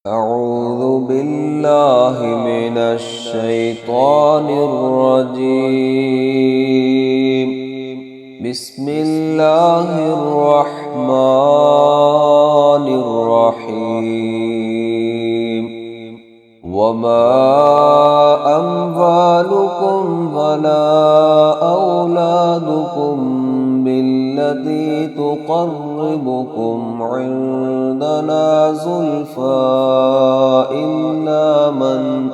أعوذ بالله من الشيطان الرجيم. بسم الله الرحمن الرحيم. وما أموالكم ولا أولادكم بالتي تقربكم عندنا زلفى إلا من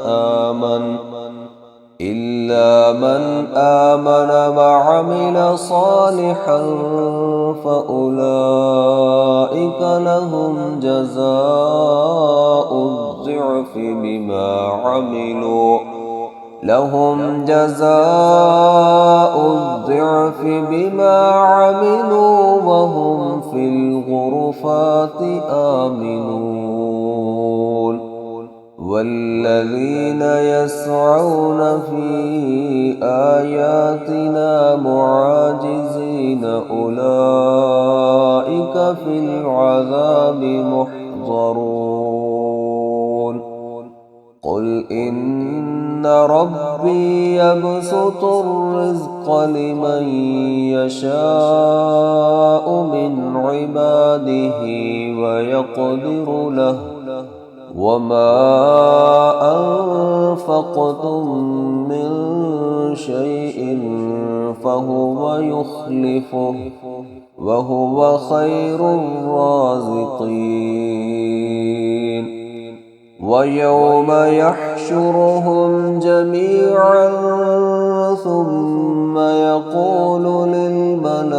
آمن وعمل صالحا فأولئك لهم جزاء الضعف بما عملوا وهم في الغرفات آمنون. والذين يسعون في آياتنا معاجزين أولئك في العذاب محضرون. قل إن ربي يبسط الرزق لمن يشاء من عباده ويقدر له وما أنفقتم من شيء فهو يخلفه وهو خير الرازقين. ويوم يحشرهم جميعا ثم يقول للملائكة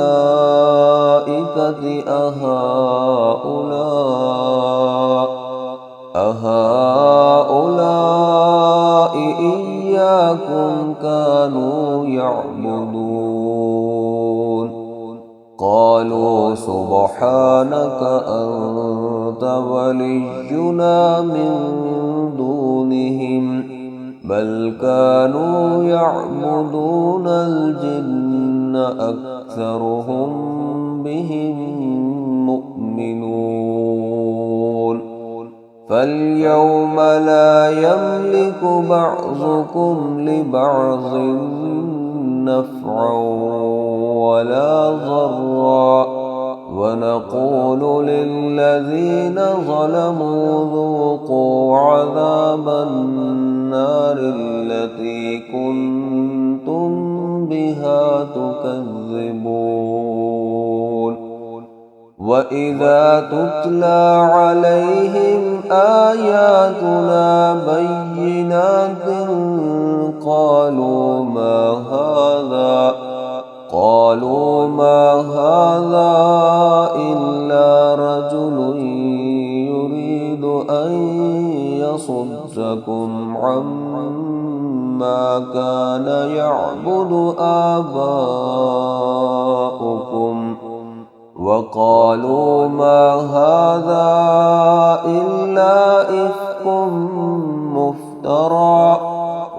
أهؤلاء إياكم كانوا يعبدون؟ قالوا سبحانك أنت ولينا من دونهم بل كانوا يعبدون الجن أكثرهم بهم مؤمنون. فاليوم لا يملك بعضكم لبعض نفعا ولا ضرا ونقول للذين ظلموا ذوقوا عذاب النار التي كنتم بها تكذبون. وإذا تتلى عليهم آياتنا بينات قالوا ما هذا إلا رجل يريد أن يصدكم عما كان يعبد آباؤكم وقالوا ما هذا إلا إفك مفترى.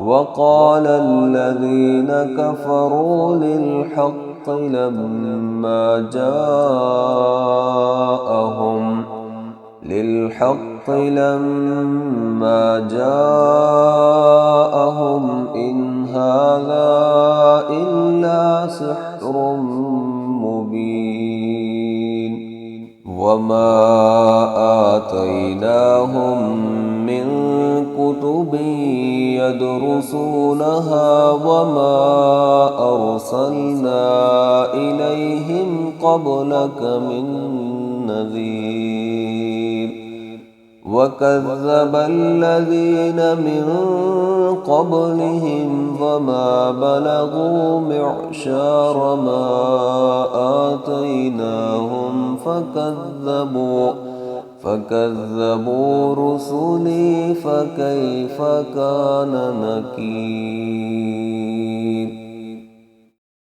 وقال الذين كفروا للحق لما جاءهم إن هذا إلا سحر مبين. وما آتيناهم من كتب يدرسونها وما أرسلنا إليهم قبلك من نذير. وكذب الذين من قبلهم فما بلغوا معشار ما آتيناهم فكذبوا رسلي فكيف كان نكير.